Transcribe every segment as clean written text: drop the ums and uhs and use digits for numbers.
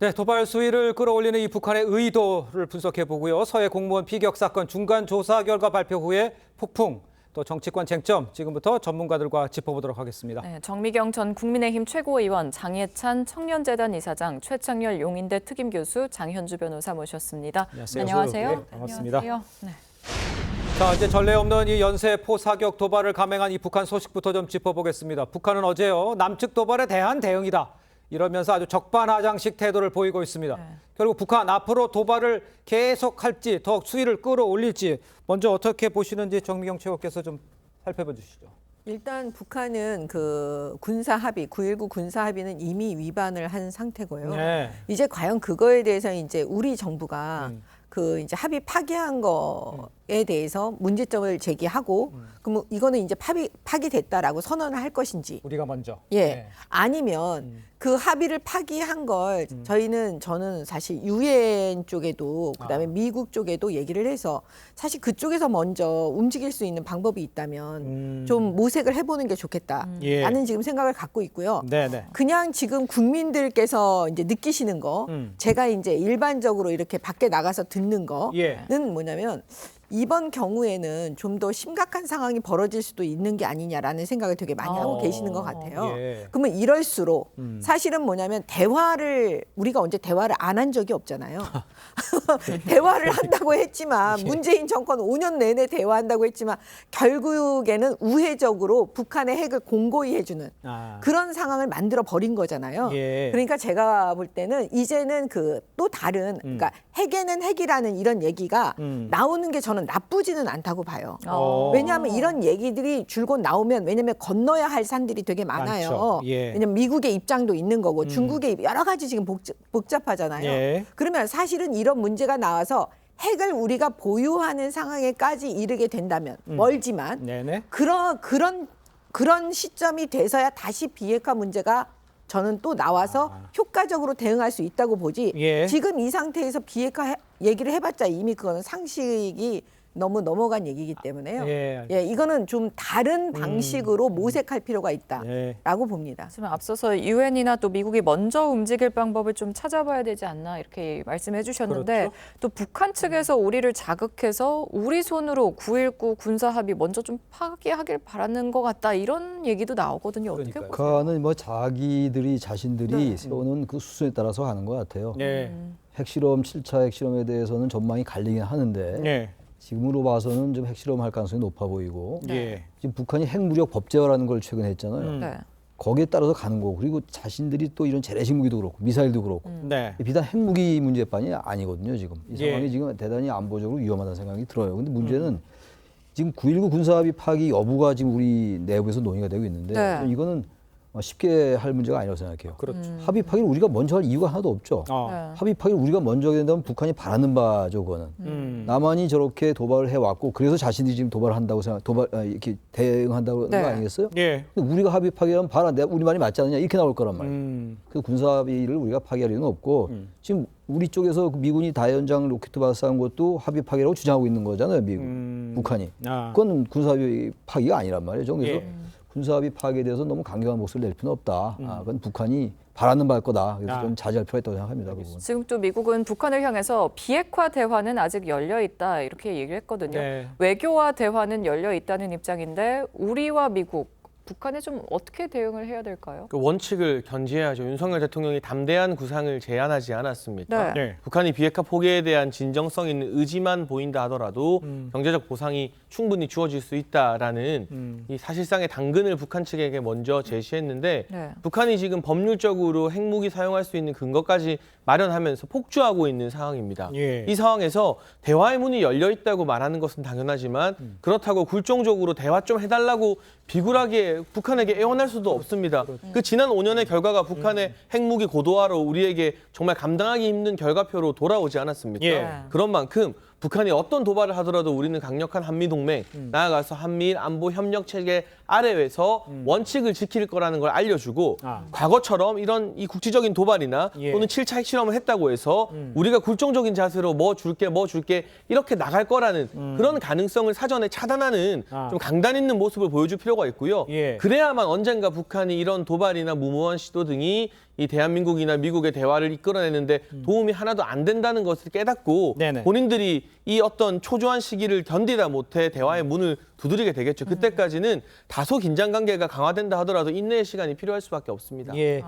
네, 도발 수위를 끌어올리는 이 북한의 의도를 분석해 보고요. 서해 공무원 피격 사건 중간 조사 결과 발표 후에 폭풍, 또 정치권 쟁점, 지금부터 전문가들과 짚어보도록 하겠습니다. 네, 정미경 전 국민의힘 최고위원, 장예찬 청년재단 이사장, 최창렬 용인대 특임교수, 장현주 변호사 모셨습니다. 안녕하세요. 네, 반갑습니다. 안녕하세요. 네. 자, 이제 전례 없는 이 연쇄포 사격 도발을 감행한 이 북한 소식부터 좀 짚어보겠습니다. 북한은 어제요, 남측 도발에 대한 대응이다, 이러면서 아주 적반하장식 태도를 보이고 있습니다. 네. 결국 북한 앞으로 도발을 계속할지 더 수위를 끌어올릴지 먼저 어떻게 보시는지 정미경 최고께서 좀 살펴봐 주시죠. 일단 북한은 그 군사 합의, 9.19 군사 합의는 이미 위반을 한 상태고요. 네. 이제 과연 그거에 대해서 이제 우리 정부가 그 이제 합의 파기한 거에 대해서 문제점을 제기하고 그럼 이거는 이제 파기됐다라고 선언을 할 것인지 우리가 먼저. 예. 네. 아니면 그 합의를 파기한 걸 저는 사실 유엔 쪽에도 그다음에 미국 쪽에도 얘기를 해서 사실 그쪽에서 먼저 움직일 수 있는 방법이 있다면 좀 모색을 해보는 게 좋겠다라는 예. 지금 생각을 갖고 있고요. 네네. 그냥 지금 국민들께서 이제 느끼시는 거, 제가 이제 일반적으로 이렇게 밖에 나가서 듣는 거는 예. 뭐냐면 이번 경우에는 좀 더 심각한 상황이 벌어질 수도 있는 게 아니냐라는 생각을 되게 많이 하고 계시는 것 같아요. 예. 그러면 이럴수록 사실은 뭐냐면 대화를 우리가 언제 대화를 안 한 적이 없잖아요. 대화를 한다고 했지만 문재인 정권 5년 내내 대화한다고 했지만 결국에는 우회적으로 북한의 핵을 공고히 해주는 그런 상황을 만들어 버린 거잖아요. 예. 그러니까 제가 볼 때는 이제는 그 또 다른 그러니까 핵에는 핵이라는 이런 얘기가 나오는 게 저는 나쁘지는 않다고 봐요. 왜냐하면 이런 얘기들이 줄곧 나오면 왜냐하면 건너야 할 산들이 되게 많아요. 많죠. 예. 왜냐하면 미국의 입장도 있는 거고 중국의 여러 가지 지금 복잡하잖아요. 예. 그러면 사실은 이런 문제가 나와서 핵을 우리가 보유하는 상황에까지 이르게 된다면 멀지만 네네. 그런 시점이 돼서야 다시 비핵화 문제가 저는 또 나와서 효과적으로 대응할 수 있다고 보지. 예. 지금 이 상태에서 비핵화 얘기를 해봤자 이미 그거는 상식이 너무 넘어간 얘기이기 때문에요. 예. 이거는 좀 다른 방식으로 모색할 필요가 예. 있다라고 봅니다. 지금 앞서서 유엔이나 또 미국이 먼저 움직일 방법을 좀 찾아봐야 되지 않나 이렇게 말씀해 주셨는데 그렇죠. 또 북한 측에서 우리를 자극해서 우리 손으로 9.19 군사 합의 먼저 좀 파기하길 바라는 것 같다 이런 얘기도 나오거든요. 어떻게 그러니까요. 보세요? 북한은 뭐 자신들이 세우는 그 수순에 따라서 하는 것 같아요. 예. 핵실험, 7차 핵실험에 대해서는 전망이 갈리긴 하는데 예. 지금으로 봐서는 좀 핵실험 할 가능성이 높아 보이고 예. 지금 북한이 핵무력 법제화라는 걸 최근에 했잖아요. 네. 거기에 따라서 가는 거고 그리고 자신들이 또 이런 재래식 무기도 그렇고 미사일도 그렇고 네. 비단 핵무기 문제만이 아니거든요. 지금 이 예. 상황이 지금 대단히 안보적으로 위험하다는 생각이 들어요. 근데 문제는 지금 9.19 군사합의 파기 여부가 지금 우리 내부에서 논의가 되고 있는데 네. 이거는 쉽게 할 문제가 아니라고 생각해요. 그렇죠. 합의 파기를 우리가 먼저 할 이유가 하나도 없죠. 네. 합의 파기를 우리가 먼저 하게 된다면 북한이 바라는 바죠, 그거는. 남한이 저렇게 도발을 해왔고 그래서 자신들이 지금 도발한다고 이렇게 대응한다고 네. 거 아니겠어요? 예. 근데 우리가 합의 파기하면 봐라, 우리 말이 맞지 않느냐 이렇게 나올 거란 말이에요. 그 군사 합의를 우리가 파기할 이유는 없고 지금 우리 쪽에서 미군이 다연장 로켓 발사한 것도 합의 파기라고 주장하고 있는 거잖아요, 북한이. 그건 군사 합의 파기가 아니란 말이죠. 그래서 예. 군사합의 파기에 대해서 너무 강경한 목소리를 낼 필요는 없다. 그건 북한이 바라는 바일 거다. 그래서 좀 자제할 필요가 있다고 생각합니다. 그 부분. 지금 또 미국은 북한을 향해서 비핵화 대화는 아직 열려 있다 이렇게 얘기를 했거든요. 네. 외교와 대화는 열려 있다는 입장인데 우리와 미국, 북한에 좀 어떻게 대응을 해야 될까요? 그 원칙을 견지해야죠. 윤석열 대통령이 담대한 구상을 제안하지 않았습니까? 네. 네. 북한이 비핵화 포기에 대한 진정성 있는 의지만 보인다 하더라도 경제적 보상이 충분히 주어질 수 있다라는 이 사실상의 당근을 북한 측에게 먼저 제시했는데 네. 북한이 지금 법률적으로 핵무기 사용할 수 있는 근거까지 마련하면서 폭주하고 있는 상황입니다. 예. 이 상황에서 대화의 문이 열려 있다고 말하는 것은 당연하지만 그렇다고 굴종적으로 대화 좀 해달라고 비굴하게 북한에게 애원할 수도 없습니다. 그 지난 5년의 결과가 북한의 핵무기 고도화로 우리에게 정말 감당하기 힘든 결과표로 돌아오지 않았습니까? 예. 그런 만큼 북한이 어떤 도발을 하더라도 우리는 강력한 한미동맹, 나아가서 한미일 안보 협력 체계 아래에서 원칙을 지킬 거라는 걸 알려주고 과거처럼 이런 이 국지적인 도발이나 예. 또는 7차 핵실험을 했다고 해서 우리가 굴종적인 자세로 뭐 줄게 이렇게 나갈 거라는 그런 가능성을 사전에 차단하는 좀 강단 있는 모습을 보여줄 필요가 있고요. 예. 그래야만 언젠가 북한이 이런 도발이나 무모한 시도 등이 이 대한민국이나 미국의 대화를 이끌어내는데 도움이 하나도 안 된다는 것을 깨닫고 네네. 본인들이 이 어떤 초조한 시기를 견디다 못해 대화의 문을 두드리게 되겠죠. 그때까지는 다소 긴장 관계가 강화된다 하더라도 인내의 시간이 필요할 수밖에 없습니다. 예.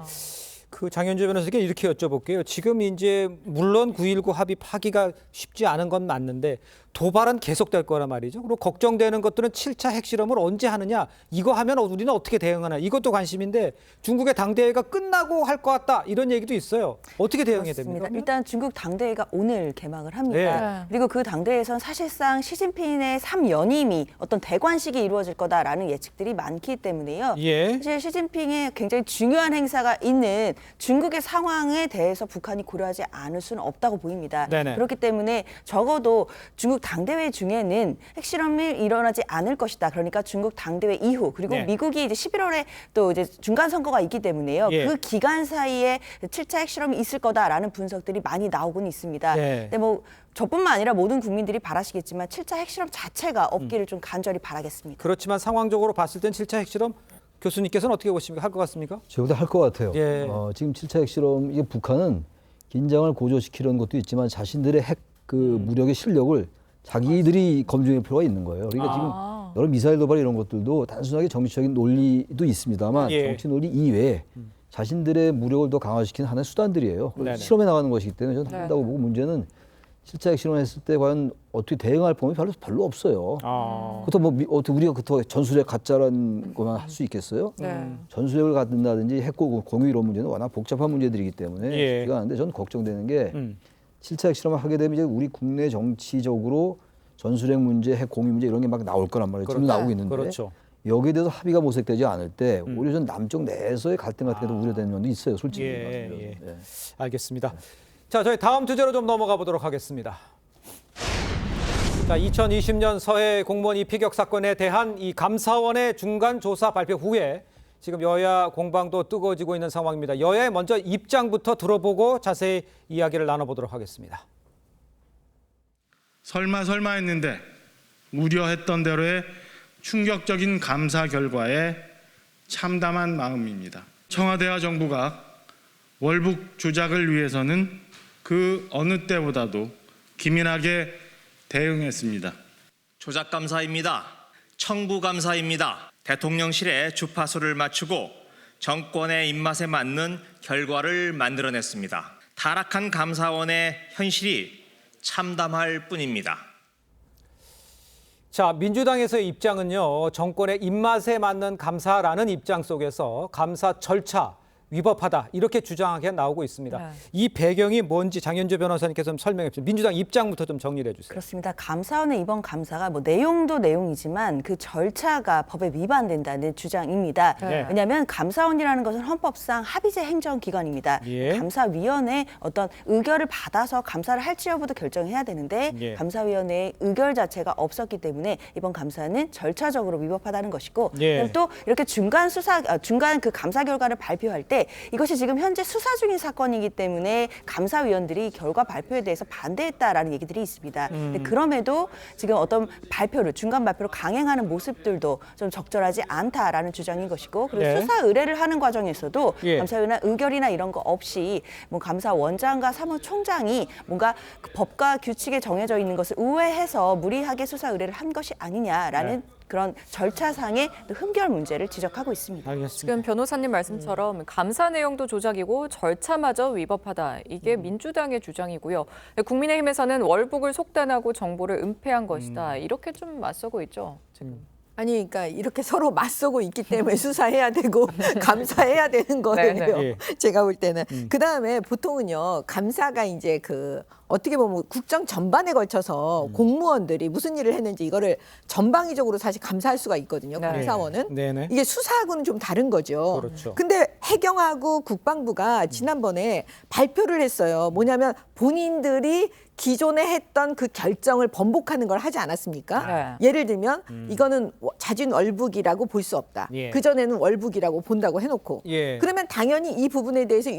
그 장현주 변호사에게 이렇게 여쭤볼게요. 지금 이제 물론 9.19 합의 파기가 쉽지 않은 건 맞는데 도발은 계속될 거란 말이죠. 그리고 걱정되는 것들은 7차 핵실험을 언제 하느냐. 이거 하면 우리는 어떻게 대응하나. 이것도 관심인데 중국의 당대회가 끝나고 할 것 같다. 이런 얘기도 있어요. 어떻게 대응해야 됩니까? 일단 중국 당대회가 오늘 개막을 합니다. 네. 그리고 그 당대회에서는 사실상 시진핑의 3연임이 어떤 대관식이 이루어질 거다라는 예측들이 많기 때문에요. 예. 사실 시진핑의 굉장히 중요한 행사가 있는 중국의 상황에 대해서 북한이 고려하지 않을 수는 없다고 보입니다. 네네. 그렇기 때문에 적어도 중국 당대회 중에는 핵실험이 일어나지 않을 것이다. 그러니까 중국 당대회 이후 그리고 네. 미국이 이제 11월에 또 이제 중간 선거가 있기 때문에요. 예. 그 기간 사이에 7차 핵실험이 있을 거다라는 분석들이 많이 나오고는 있습니다. 네. 근데 뭐 저뿐만 아니라 모든 국민들이 바라시겠지만 7차 핵실험 자체가 없기를 좀 간절히 바라겠습니다. 그렇지만 상황적으로 봤을 땐 7차 핵실험 교수님께서는 어떻게 보십니까? 할 것 같습니까? 저보다 할 것 같아요. 예. 지금 7차 핵실험 이게 북한은 긴장을 고조시키려는 것도 있지만 자신들의 핵 그 무력의 실력을 자기들이 검증할 필요가 있는 거예요. 그러니까 지금 여러 미사일 도발 이런 것들도 단순하게 정치적인 논리도 있습니다만 예. 정치 논리 이외에 자신들의 무력을 더 강화시키는 하나의 수단들이에요. 네네. 실험에 나가는 것이기 때문에 저는 네. 한다고 보고 문제는 7차 핵실험을 했을 때 과연 어떻게 대응할 방법이 별로 없어요. 그것도 뭐 어떻게 우리가 그렇게 전술핵 가짜라는 것만 할 수 있겠어요? 네. 전술핵을 갖는다든지 핵 공유 이런 문제는 워낙 복잡한 문제들이기 때문에 예. 쉽지가 않은데 저는 걱정되는 게 7차 핵실험을 하게 되면 이제 우리 국내 정치적으로 전술핵 문제, 핵 공유 문제 이런 게 막 나올 거란 말이에요. 지금 나오고 있는데 그렇죠. 여기에 대해서 합의가 모색되지 않을 때 오히려 전 남쪽 내에서의 갈등 같은 게도 우려되는 면도 있어요. 솔직히. 말씀드려서. 예. 예. 알겠습니다. 자, 저희 다음 주제로 좀 넘어가 보도록 하겠습니다. 자, 2020년 서해 공무원 이피격 사건에 대한 이 감사원의 중간 조사 발표 후에 지금 여야 공방도 뜨거워지고 있는 상황입니다. 여야의 먼저 입장부터 들어보고 자세히 이야기를 나눠보도록 하겠습니다. 설마 했는데 우려했던 대로의 충격적인 감사 결과에 참담한 마음입니다. 청와대와 정부가 월북 조작을 위해서는 그 어느 때보다도 기민하게 대응했습니다. 조작감사입니다. 청구감사입니다. 대통령실의 주파수를 맞추고 정권의 입맛에 맞는 결과를 만들어냈습니다. 타락한 감사원의 현실이 참담할 뿐입니다. 자, 민주당에서의 입장은요, 정권의 입맛에 맞는 감사라는 입장 속에서 감사 절차 위법하다 이렇게 주장하게 나오고 있습니다. 네. 이 배경이 뭔지 장현주 변호사님께서 좀 설명해 주세요. 민주당 입장부터 좀 정리를 해주세요. 그렇습니다. 감사원의 이번 감사가 뭐 내용도 내용이지만 그 절차가 법에 위반된다는 주장입니다. 네. 왜냐하면 감사원이라는 것은 헌법상 합의제 행정기관입니다. 예. 감사위원회 어떤 의결을 받아서 감사를 할지 여부도 결정해야 되는데 예. 감사위원회의 의결 자체가 없었기 때문에 이번 감사는 절차적으로 위법하다는 것이고 예. 또 이렇게 중간 그 감사 결과를 발표할 때 이것이 지금 현재 수사 중인 사건이기 때문에 감사위원들이 결과 발표에 대해서 반대했다라는 얘기들이 있습니다. 근데 그럼에도 지금 어떤 발표를 중간 발표를 강행하는 모습들도 좀 적절하지 않다라는 주장인 것이고 그리고 네. 수사 의뢰를 하는 과정에서도 예. 감사위원회 의결이나 이런 거 없이 뭐 감사원장과 사무총장이 뭔가 그 법과 규칙에 정해져 있는 것을 우회해서 무리하게 수사 의뢰를 한 것이 아니냐라는 그런 절차상의 흠결 문제를 지적하고 있습니다. 알겠습니다. 지금 변호사님 말씀처럼 감사 내용도 조작이고 절차마저 위법하다. 이게 민주당의 주장이고요. 국민의힘에서는 월북을 속단하고 정보를 은폐한 것이다. 이렇게 좀 맞서고 있죠. 지금. 아니, 그러니까 이렇게 서로 맞서고 있기 때문에 수사해야 되고 감사해야 되는 거예요. 네. 제가 볼 때는. 그다음에 보통은요, 감사가 이제 그 어떻게 보면 국정 전반에 걸쳐서 공무원들이 무슨 일을 했는지 이거를 전방위적으로 사실 감사할 수가 있거든요. 네. 감사원은. 네네. 이게 수사하고는 좀 다른 거죠. 그렇죠. 근데 해경하고 국방부가 지난번에 발표를 했어요. 뭐냐면 본인들이 기존에 했던 그 결정을 번복하는 걸 하지 않았습니까? 네. 예를 들면 이거는 자진 월북이라고 볼 수 없다. 예. 그전에는 월북이라고 본다고 해놓고 예. 그러면 당연히 이 부분에 대해서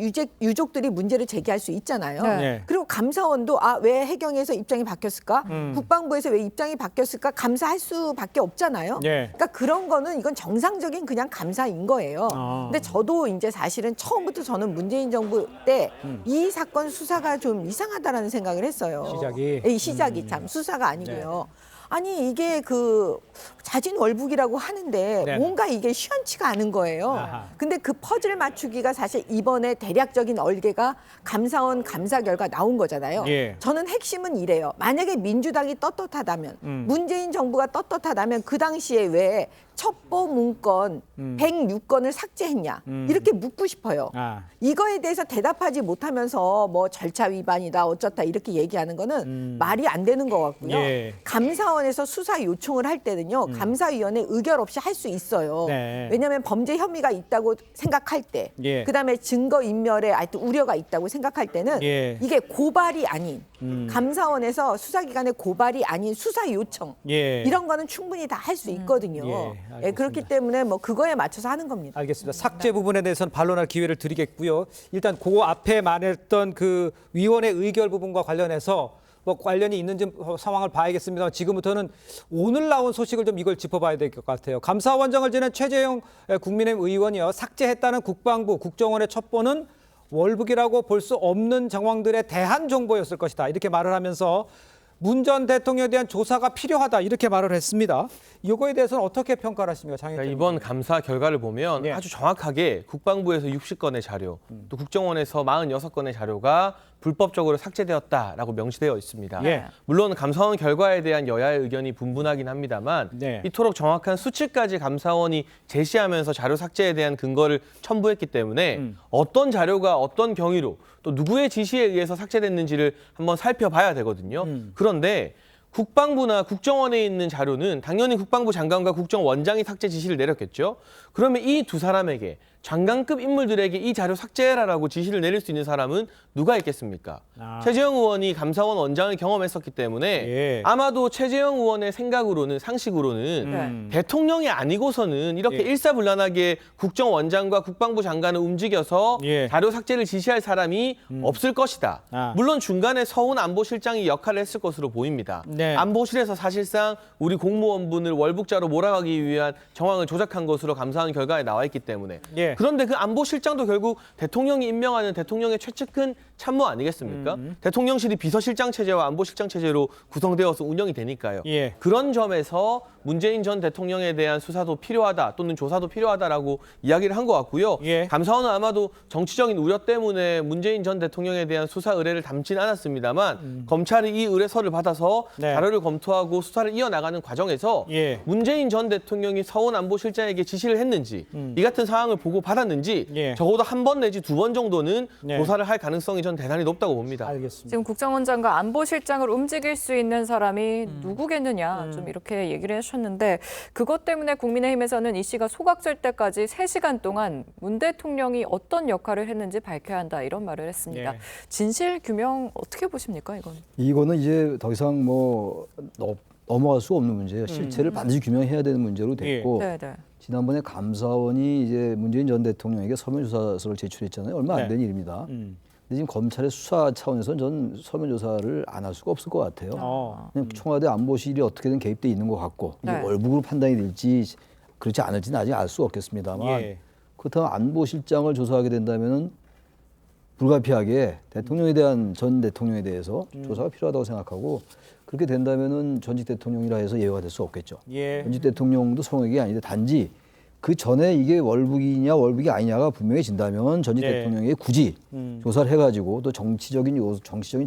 유족들이 문제를 제기할 수 있잖아요. 네. 네. 그리고 감사원도 왜 해경에서 입장이 바뀌었을까? 국방부에서 왜 입장이 바뀌었을까? 감사할 수밖에 없잖아요. 예. 그러니까 그런 거는 이건 정상적인 그냥 감사인 거예요. 근데 저도 이제 사실은 처음부터 저는 문재인 정부 때 이 사건 수사가 좀 이상하다라는 생각을 했어요. 시작이? 이 시작이 참 수사가 아니고요. 아니 이게 그 자진 월북이라고 하는데 네. 뭔가 이게 시원치가 않은 거예요. 아하. 근데 그 퍼즐 맞추기가 사실 이번에 대략적인 얼개가 감사원 감사 결과 나온 거잖아요. 예. 저는 핵심은 이래요. 만약에 민주당이 떳떳하다면 문재인 정부가 떳떳하다면 그 당시에 왜 첩보 문건 106건을 삭제했냐 이렇게 묻고 싶어요. 아. 이거에 대해서 대답하지 못하면서 뭐 절차 위반이다 어쩌다 이렇게 얘기하는 거는 말이 안 되는 것 같고요. 예. 감사원에서 수사 요청을 할 때는요. 감사위원회 의결 없이 할 수 있어요. 네. 왜냐하면 범죄 혐의가 있다고 생각할 때 예. 그다음에 증거 인멸에 하여튼 우려가 있다고 생각할 때는 예. 이게 고발이 아닌 감사원에서 수사기관의 고발이 아닌 수사 요청 예. 이런 거는 충분히 다 할 수 있거든요. 예, 알겠습니다. 그렇기 때문에 뭐 그거에 맞춰서 하는 겁니다. 알겠습니다. 삭제 부분에 대해서는 반론할 기회를 드리겠고요. 일단 그 앞에 말했던 그 위원회 의결 부분과 관련해서 뭐 관련이 있는지 상황을 봐야겠습니다. 지금부터는 오늘 나온 소식을 좀 이걸 짚어봐야 될 것 같아요. 감사원장을 지낸 최재형 국민의힘 의원이요. 삭제했다는 국방부, 국정원의 첩보는 월북이라고 볼 수 없는 정황들에 대한 정보였을 것이다. 이렇게 말을 하면서 문 전 대통령에 대한 조사가 필요하다. 이렇게 말을 했습니다. 이거에 대해서는 어떻게 평가를 하십니까? 장혜정 그러니까 이번 감사 결과를 보면 예. 아주 정확하게 국방부에서 60건의 자료, 또 국정원에서 46건의 자료가 불법적으로 삭제되었다라고 명시되어 있습니다. 예. 물론 감사원 결과에 대한 여야의 의견이 분분하긴 합니다만 네. 이토록 정확한 수치까지 감사원이 제시하면서 자료 삭제에 대한 근거를 첨부했기 때문에 어떤 자료가 어떤 경위로 또 누구의 지시에 의해서 삭제됐는지를 한번 살펴봐야 되거든요. 그런데 국방부나 국정원에 있는 자료는 당연히 국방부 장관과 국정원장이 삭제 지시를 내렸겠죠. 그러면 이 두 사람에게 장관급 인물들에게 이 자료 삭제해라라고 지시를 내릴 수 있는 사람은 누가 있겠습니까? 최재형 의원이 감사원 원장을 경험했었기 때문에 예. 아마도 최재형 의원의 생각으로는 상식으로는 대통령이 아니고서는 이렇게 예. 일사불란하게 국정원장과 국방부 장관을 움직여서 예. 자료 삭제를 지시할 사람이 없을 것이다. 아. 물론 중간에 서훈 안보실장이 역할을 했을 것으로 보입니다. 네. 안보실에서 사실상 우리 공무원분을 월북자로 몰아가기 위한 정황을 조작한 것으로 감사원 결과에 나와 있기 때문에 예. 그런데 그 안보실장도 결국 대통령이 임명하는 대통령의 최측근 참모 아니겠습니까? 대통령실이 비서실장 체제와 안보실장 체제로 구성되어서 운영이 되니까요. 예. 그런 점에서 문재인 전 대통령에 대한 수사도 필요하다 또는 조사도 필요하다라고 이야기를 한 것 같고요. 예. 감사원은 아마도 정치적인 우려 때문에 문재인 전 대통령에 대한 수사 의뢰를 담지는 않았습니다만 검찰이 이 의뢰서를 받아서 네. 자료를 검토하고 수사를 이어나가는 과정에서 예. 문재인 전 대통령이 서훈 안보실장에게 지시를 했는지 이 같은 사항을 보고 받았는지 예. 적어도 한 번 내지 두 번 정도는 네. 조사를 할 가능성이 전 대단히 높다고 봅니다. 알겠습니다. 지금 국정원장과 안보실장을 움직일 수 있는 사람이 누구겠느냐 좀 이렇게 얘기를 하셨는데 그것 때문에 국민의힘에서는 이 씨가 소각될 때까지 3시간 동안 문 대통령이 어떤 역할을 했는지 밝혀야 한다 이런 말을 했습니다. 네. 진실 규명 어떻게 보십니까 이건? 이거는 이제 더 이상 뭐 넘어갈 수 없는 문제예요. 실체를 반드시 규명해야 되는 문제로 됐고 네. 지난번에 감사원이 이제 문재인 전 대통령에게 서면조사서를 제출했잖아요. 얼마 안 된 일입니다. 근데 지금 검찰의 수사 차원에서는 전 서면조사를 안 할 수가 없을 것 같아요. 그냥 청와대 안보실이 어떻게든 개입돼 있는 것 같고 이게 네. 월북으로 판단이 될지 그렇지 않을지는 아직 알 수 없겠습니다만 예. 그렇다면 안보실장을 조사하게 된다면은 불가피하게 대통령에 대한 전 대통령에 대해서 조사가 필요하다고 생각하고 그렇게 된다면은 전직 대통령이라 해서 예외가 될 수 없겠죠. 예. 전직 대통령도 성역이 아닌데 단지 그 전에 이게 월북이냐 월북이 아니냐가 분명해진다면 전직 네. 대통령이 굳이 조사를 해가지고 또 정치적인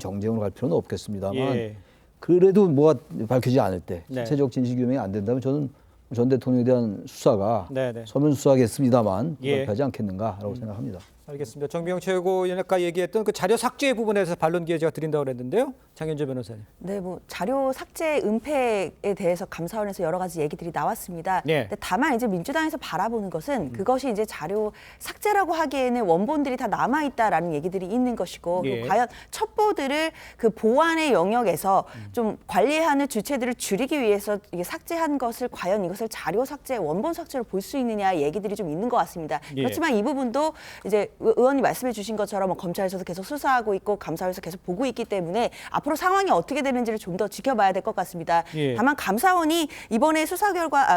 정쟁으로 갈 필요는 없겠습니다만 예. 그래도 뭐가 밝혀지지 않을 때 네. 실체적 진실 규명이 안 된다면 저는 전 대통령에 대한 수사가 네네. 서면 수사하겠습니다만 예. 불가피하지 않겠는가라고 생각합니다. 알겠습니다. 정비영 최고위원 아까 얘기했던 그 자료 삭제 부분에서 반론 기회 제가 드린다고 그랬는데요. 장현주 변호사님. 네, 뭐 자료 삭제 은폐에 대해서 감사원에서 여러 가지 얘기들이 나왔습니다. 네. 근데 다만 이제 민주당에서 바라보는 것은 그것이 이제 자료 삭제라고 하기에는 원본들이 다 남아 있다라는 얘기들이 있는 것이고 예. 그리고 과연 첩보들을 그 보안의 영역에서 좀 관리하는 주체들을 줄이기 위해서 이게 삭제한 것을 과연 이것을 자료 삭제, 원본 삭제로 볼 수 있느냐 얘기들이 좀 있는 것 같습니다. 예. 그렇지만 이 부분도 이제 의원이 말씀해 주신 것처럼 뭐 검찰에서도 계속 수사하고 있고 감사원에서 계속 보고 있기 때문에 앞으로 상황이 어떻게 되는지를 좀 더 지켜봐야 될 것 같습니다. 예. 다만 감사원이 이번에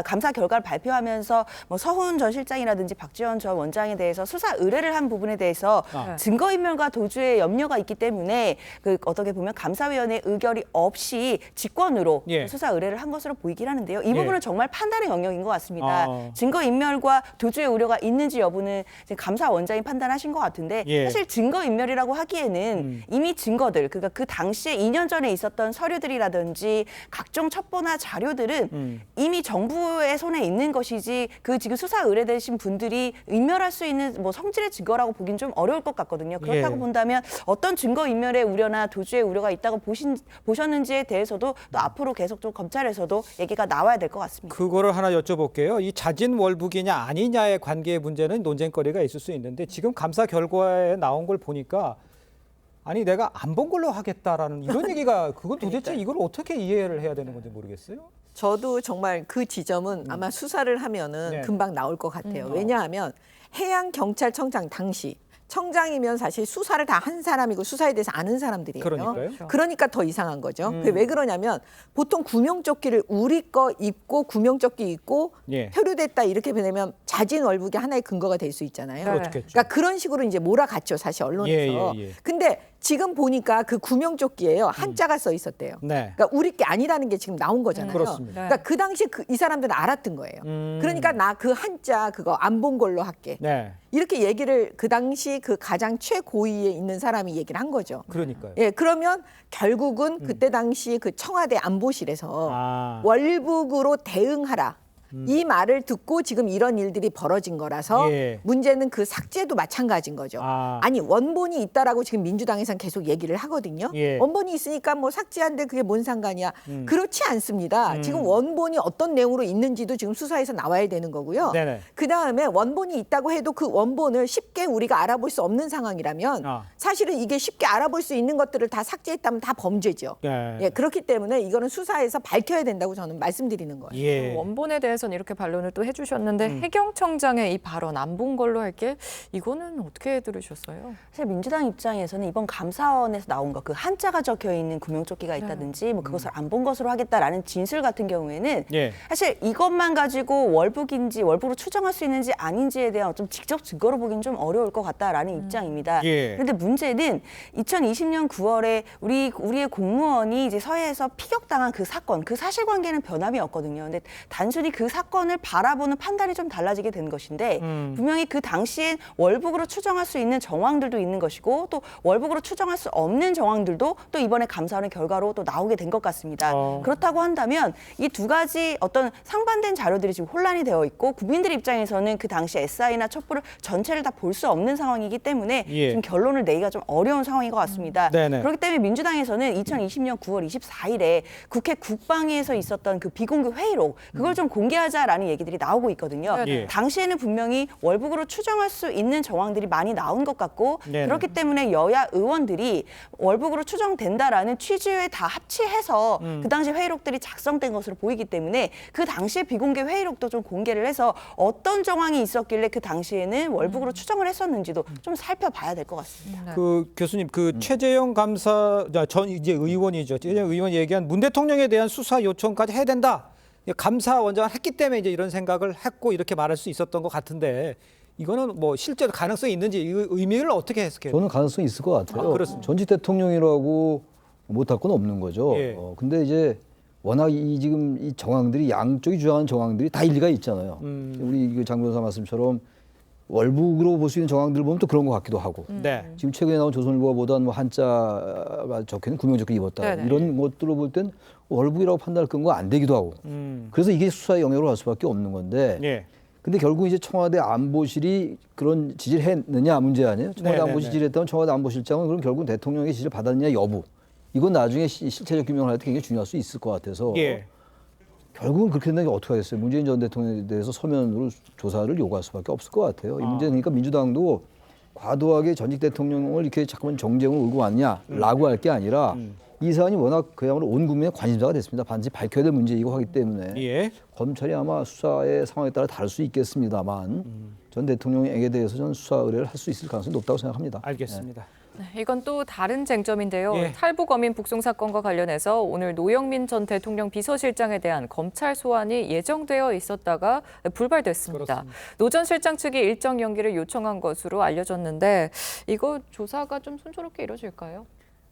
감사 결과를 발표하면서 뭐 서훈 전 실장이라든지 박지원 전 원장에 대해서 수사 의뢰를 한 부분에 대해서 증거인멸과 도주의 염려가 있기 때문에 그 어떻게 보면 감사위원회 의결이 없이 직권으로 예. 수사 의뢰를 한 것으로 보이긴 하는데요. 이 예. 부분은 정말 판단의 영역인 것 같습니다. 증거인멸과 도주의 우려가 있는지 여부는 이제 감사원장이 판단하신 것 같은데 예. 사실 증거인멸이라고 하기에는 이미 증거들, 그러니까 그 당시에 2년 전에 있었던 서류들이라든지 각종 첩보나 자료들은 이미 정부의 손에 있는 것이지 그 지금 수사 의뢰되신 분들이 인멸할 수 있는 뭐 성질의 증거라고 보긴 좀 어려울 것 같거든요. 그렇다고 예. 본다면 어떤 증거인멸의 우려나 도주의 우려가 있다고 보셨는지에 대해서도 또 앞으로 계속 좀 검찰에서도 얘기가 나와야 될 것 같습니다. 그거를 하나 여쭤볼게요. 이 자진 월북이냐 아니냐의 관계의 문제는 논쟁거리가 있을 수 있는데 지금 감사 결과에 나온 걸 보니까 아니 내가 안 본 걸로 하겠다라는 이런 얘기가 그건 도대체 이걸 어떻게 이해를 해야 되는 건지 모르겠어요. 저도 정말 그 지점은 아마 수사를 하면은 네. 금방 나올 것 같아요. 왜냐하면 해양경찰청장 당시 청장이면 사실 수사를 다 한 사람이고 수사에 대해서 아는 사람들이에요. 그러니까요. 그러니까 더 이상한 거죠. 그게 왜 그러냐면 보통 구명조끼를 우리 거 입고 구명조끼 입고 예. 표류됐다 이렇게 되면 자진월북의 하나의 근거가 될 수 있잖아요. 그렇겠죠. 그러니까 그런 식으로 이제 몰아갔죠, 사실 언론에서. 예, 예, 예. 근데 지금 보니까 그 구명조끼에요 한자가 써 있었대요. 네. 그러니까 우리 게 아니라는 게 지금 나온 거잖아요. 그렇습니다. 그러니까 그 당시에 이 사람들은 알았던 거예요. 그러니까 나 그 한자 그거 안 본 걸로 할게. 네. 이렇게 얘기를 그 당시 그 가장 최고위에 있는 사람이 얘기를 한 거죠. 그러니까요. 예, 그러면 결국은 그때 당시 그 청와대 안보실에서 아. 월북으로 대응하라. 이 말을 듣고 지금 이런 일들이 벌어진 거라서 예. 문제는 그 삭제도 마찬가지인 거죠. 아. 아니 원본이 있다라고 지금 민주당에서는 계속 얘기를 하거든요. 예. 원본이 있으니까 뭐 삭제한데 그게 뭔 상관이야. 그렇지 않습니다. 지금 원본이 어떤 내용으로 있는지도 지금 수사에서 나와야 되는 거고요. 네네. 그다음에 원본이 있다고 해도 그 원본을 쉽게 우리가 알아볼 수 없는 상황이라면 아. 사실은 이게 쉽게 알아볼 수 있는 것들을 다 삭제했다면 다 범죄죠. 예. 예, 그렇기 때문에 이거는 수사에서 밝혀야 된다고 저는 말씀드리는 거예요. 예. 원본에 대해서는 이렇게 반론을 또 해주셨는데 해경청장의 이 발언 안 본 걸로 할게 이거는 어떻게 들으셨어요? 사실 민주당 입장에서는 이번 감사원에서 나온 거 그 한자가 적혀 있는 구명조끼가 있다든지 뭐 그것을 안 본 것으로 하겠다라는 진술 같은 경우에는 예. 사실 이것만 가지고 월북인지 월북으로 추정할 수 있는지 아닌지에 대한 좀 직접 증거로 보기는 좀 어려울 것 같다라는 입장입니다. 예. 그런데 문제는 2020년 9월에 우리의 공무원이 이제 서해에서 피격당한 그 사건, 그 사실관계는 변함이 없거든요. 근데 단순히 그 사건을 바라보는 판단이 좀 달라지게 된 것인데 분명히 그 당시엔 월북으로 추정할 수 있는 정황들도 있는 것이고 또 월북으로 추정할 수 없는 정황들도 또 이번에 감사원의 결과로 또 나오게 된 것 같습니다. 그렇다고 한다면 이 두 가지 어떤 상반된 자료들이 지금 혼란이 되어 있고 국민들 입장에서는 그 당시 SI나 첩보를 전체를 다 볼 수 없는 상황이기 때문에 예. 지금 결론을 내기가 좀 어려운 상황인 것 같습니다. 네네. 그렇기 때문에 민주당에서는 2020년 9월 24일에 국회 국방위에서 있었던 그 비공개 회의록 그걸 좀 공개하자라는 얘기들이 나오고 있거든요. 예. 당시에는 분명히 월북으로 추정할 수 있는 정황들이 많이 나온 것 같고 네네. 그렇기 때문에 여야 의원들이 월북으로 추정된다라는 취지에 다 합치해서 그 당시 회의록들이 작성된 것으로 보이기 때문에 그 당시에 비공개 회의록도 좀 공개를 해서 어떤 정황이 있었길래 그 당시에는 월북으로 추정을 했었는지도 좀 살펴봐야 될 것 같습니다. 그 교수님 그 최재형 감사 전 이제 의원이죠. 최재형 의원이 얘기한 문 대통령에 대한 수사 요청까지 해야 된다. 감사원장을 했기 때문에 이제 이런 생각을 했고 이렇게 말할 수 있었던 것 같은데 이거는 뭐 실제로 가능성이 있는지 이 의미를 어떻게 해석해요? 저는 가능성이 있을 것 같아요. 아, 그렇습니다. 전직 대통령이라고 못할 건 없는 거죠. 예. 근데 이제 워낙 지금 이 정황들이 양쪽이 주장하는 정황들이 다 일리가 있잖아요. 우리 장 변호사 말씀처럼 월북으로 볼 수 있는 정황들을 보면 또 그런 것 같기도 하고. 네. 지금 최근에 나온 조선일보가 보던 뭐 한자가 적혀있는 구명조끼 입었다. 네네. 이런 것들을 볼 땐 월북이라고 판단할 근거가 안 되기도 하고. 그래서 이게 수사의 영역으로 갈 수밖에 없는 건데 예. 근데 결국 이제 청와대 안보실이 그런 지지를 했느냐 문제 아니에요? 청와대 네네네. 안보실 지지를 했다면 청와대 안보실장은 그럼 결국 대통령의 지지를 받았느냐 여부. 이건 나중에 실체적 규명을 할 때 굉장히 중요할 수 있을 것 같아서 예. 결국은 그렇게 된다면 어떻게 하겠어요? 문재인 전 대통령에 대해서 서면으로 조사를 요구할 수밖에 없을 것 같아요. 이 문제는 그러니까 민주당도 과도하게 전직 대통령을 이렇게 자꾸만 정쟁을 울고 왔냐라고 할 게 아니라 이 사안이 워낙 그야말로 온 국민의 관심사가 됐습니다. 반드시 밝혀야 될 문제이고 하기 때문에 예. 검찰이 아마 수사의 상황에 따라 다를 수 있겠습니다만 전 대통령에게 대해서 저는 수사 의뢰를 할 수 있을 가능성이 높다고 생각합니다. 알겠습니다. 네, 이건 또 다른 쟁점인데요. 예. 탈북 어민 북송 사건과 관련해서 오늘 노영민 전 대통령 비서실장에 대한 검찰 소환이 예정되어 있었다가 불발됐습니다. 그렇습니다. 노 전 실장 측이 일정 연기를 요청한 것으로 알려졌는데 이거 조사가 좀 순조롭게 이루어질까요?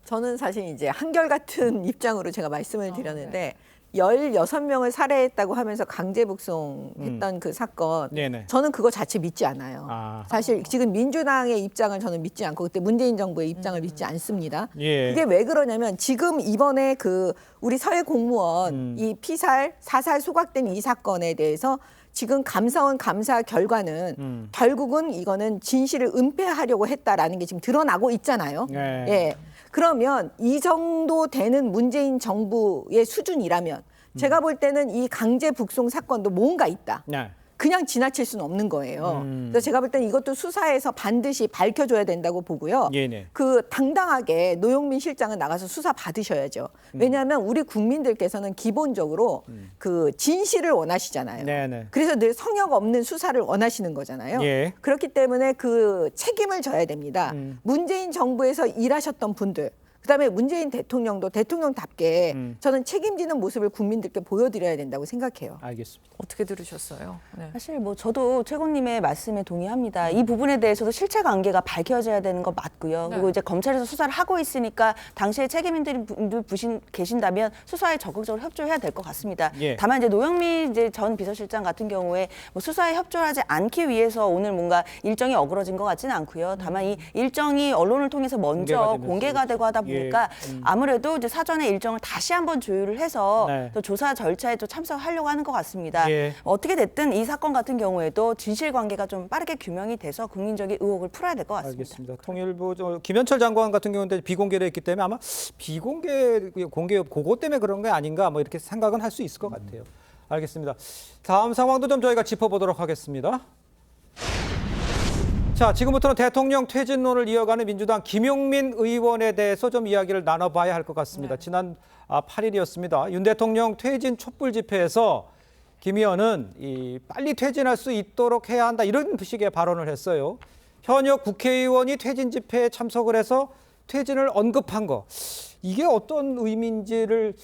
저는 사실 이제 한결같은 입장으로 제가 말씀을 드렸는데 16명을 살해했다고 하면서 강제 북송했던 그 사건 네네. 저는 그거 자체 믿지 않아요. 사실 지금 민주당의 입장을 저는 믿지 않고 그때 문재인 정부의 입장을 믿지 않습니다. 예. 이게 왜 그러냐면 지금 이번에 그 우리 서해 공무원 이 피살 사살 소각된 이 사건에 대해서 지금 감사원 감사 결과는 결국은 이거는 진실을 은폐하려고 했다라는 게 지금 드러나고 있잖아요. 네. 예. 그러면 이 정도 되는 문재인 정부의 수준이라면 제가 볼 때는 이 강제 북송 사건도 뭔가 있다. 네. 그냥 지나칠 수는 없는 거예요. 그래서 제가 볼 때는 이것도 수사에서 반드시 밝혀줘야 된다고 보고요. 네네. 그 당당하게 노영민 실장은 나가서 수사 받으셔야죠. 왜냐하면 우리 국민들께서는 기본적으로 그 진실을 원하시잖아요. 네네. 그래서 늘 성역 없는 수사를 원하시는 거잖아요. 예. 그렇기 때문에 그 책임을 져야 됩니다. 문재인 정부에서 일하셨던 분들, 그다음에 문재인 대통령도 대통령답게 저는 책임지는 모습을 국민들께 보여드려야 된다고 생각해요. 알겠습니다. 어떻게 들으셨어요? 네. 사실 뭐 저도 최고님의 말씀에 동의합니다. 이 부분에 대해서도 실체관계가 밝혀져야 되는 거 맞고요. 그리고 이제 검찰에서 수사를 하고 있으니까 당시에 책임인들이 분들 계신다면 수사에 적극적으로 협조해야 될 것 같습니다. 예. 다만 이제 노영민 이제 전 비서실장 같은 경우에 뭐 수사에 협조하지 않기 위해서 오늘 뭔가 일정이 어그러진 것 같지는 않고요. 다만 이 일정이 언론을 통해서 먼저 공개가 되고 하다 보니까 아무래도 이제 사전에 일정을 다시 한번 조율을 해서 네. 또 조사 절차에 또 참석하려고 하는 것 같습니다. 예. 어떻게 됐든 이 사건 같은 경우에도 진실관계가 좀 빠르게 규명이 돼서 국민적인 의혹을 풀어야 될 것 같습니다. 알겠습니다. 통일부 김현철 장관 같은 경우는 비공개를 했기 때문에 아마 공개 그거 때문에 그런 게 아닌가 뭐 이렇게 생각은 할 수 있을 것 같아요. 알겠습니다. 다음 상황도 좀 저희가 짚어보도록 하겠습니다. 자, 지금부터는 대통령 퇴진론을 이어가는 민주당 김용민 의원에 대해서 좀 이야기를 나눠봐야 할 것 같습니다. 지난 8일이었습니다. 윤 대통령 퇴진 촛불 집회에서 김 의원은 빨리 퇴진할 수 있도록 해야 한다 이런 식의 발언을 했어요. 현역 국회의원이 퇴진 집회에 참석을 해서 퇴진을 언급한 거 이게 어떤 의미인지를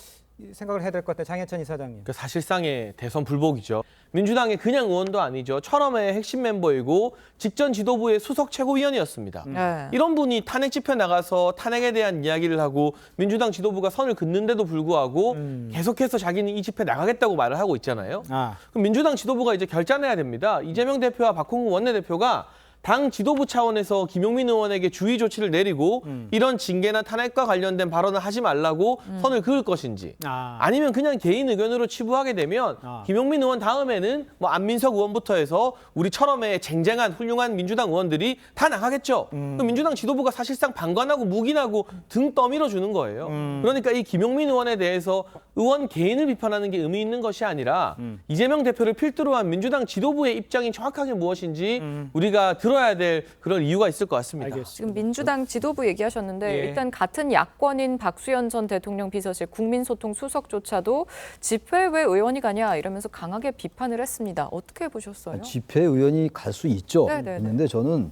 생각을 해야 될 것 같아요. 장혜찬 이사장님. 그 사실상의 대선 불복이죠. 민주당의 그냥 의원도 아니죠. 철험의 핵심 멤버이고 직전 지도부의 수석 최고위원이었습니다. 네. 이런 분이 탄핵 집회 나가서 탄핵에 대한 이야기를 하고 민주당 지도부가 선을 긋는데도 불구하고 계속해서 자기는 이 집회 나가겠다고 말을 하고 있잖아요. 그럼 민주당 지도부가 이제 결단해야 됩니다. 이재명 대표와 박홍구 원내대표가 당 지도부 차원에서 김용민 의원에게 주의 조치를 내리고 이런 징계나 탄핵과 관련된 발언을 하지 말라고 선을 그을 것인지 아니면 그냥 개인 의견으로 치부하게 되면 김용민 의원 다음에는 뭐 안민석 의원부터 해서 우리처럼의 쟁쟁한 훌륭한 민주당 의원들이 다 나가겠죠. 그럼 민주당 지도부가 사실상 방관하고 묵인하고 등 떠밀어 주는 거예요. 그러니까 이 김용민 의원에 대해서 의원 개인을 비판하는 게 의미 있는 것이 아니라 이재명 대표를 필두로 한 민주당 지도부의 입장이 정확하게 무엇인지 우리가 들어야 될 그런 이유가 있을 것 같습니다. 알겠습니다. 지금 민주당 지도부 얘기하셨는데 예. 일단 같은 야권인 박수현 전 대통령 비서실 국민소통 수석조차도 집회에 왜 의원이 가냐 이러면서 강하게 비판을 했습니다. 어떻게 보셨어요? 집회 의원이 갈 수 있죠. 네네네. 있는데 저는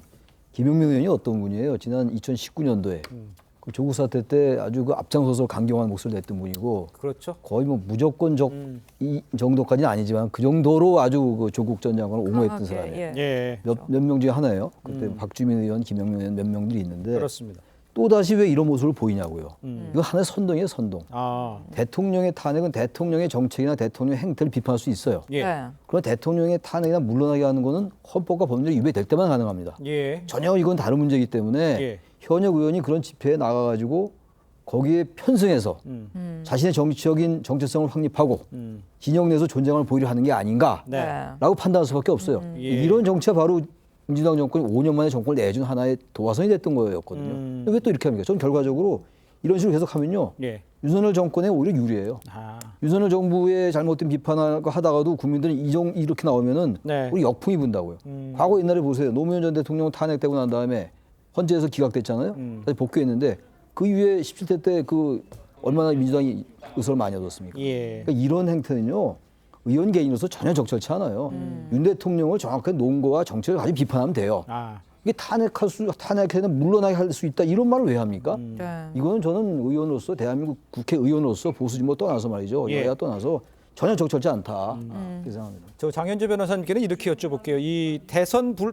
김용민 의원이 어떤 분이에요. 지난 2019년도에 그 조국 사태 때 아주 그 앞장서서 강경한 목소리를 냈던 분이고 그렇죠. 거의 뭐 무조건적 이 정도까지는 아니지만 그 정도로 아주 그 조국 전 장관을 옹호했던 사람이에요. 예. 예. 몇 명 중에 하나예요. 그때 박주민 의원, 김영민 의원 몇 명들이 있는데 그렇습니다. 또다시 왜 이런 모습을 보이냐고요. 이거 하나의 선동이에요, 선동. 대통령의 탄핵은 대통령의 정책이나 대통령의 행태를 비판할 수 있어요. 예. 네. 그러나 대통령의 탄핵이나 물러나게 하는 거는 헌법과 법률에 위배될 때만 가능합니다. 예. 전혀 이건 다른 문제이기 때문에 예. 현역 의원이 그런 집회에 나가가지고 거기에 편승해서 자신의 정치적인 정체성을 확립하고 진영 내에서 존재감을 보이려 하는 게 아닌가라고 네. 판단할 수밖에 없어요. 예. 이런 정치가 바로 민주당 정권이 5년 만에 정권을 내준 하나의 도화선이 됐던 거였거든요. 왜 또 이렇게 합니까? 저는 결과적으로 이런 식으로 계속하면요. 예. 윤석열 정권에 오히려 유리해요. 아. 윤석열 정부의 잘못된 비판을 하다가도 국민들은 이렇게 나오면은 네. 우리 역풍이 분다고요. 과거 옛날에 보세요. 노무현 전 대통령 탄핵되고 난 다음에 헌재에서 기각됐잖아요. 다시 복귀했는데 그 이후에 17대 때 그 얼마나 민주당이 의석을 많이 얻었습니까? 예. 그러니까 이런 행태는요. 의원 개인으로서 전혀 적절치 않아요. 윤 대통령을 정확하게 논거와 정책을 가지고 비판하면 돼요. 아. 이게 탄핵해는 물러나게 할 수 있다 이런 말을 왜 합니까? 네. 이거는 저는 의원으로서 대한민국 국회의원으로서 보수 진보 떠나서 말이죠. 예. 여야 떠나서 전혀 적절치 않다. 그렇게 생각합니다. 저 장현주 변호사님께는 이렇게 여쭤볼게요. 이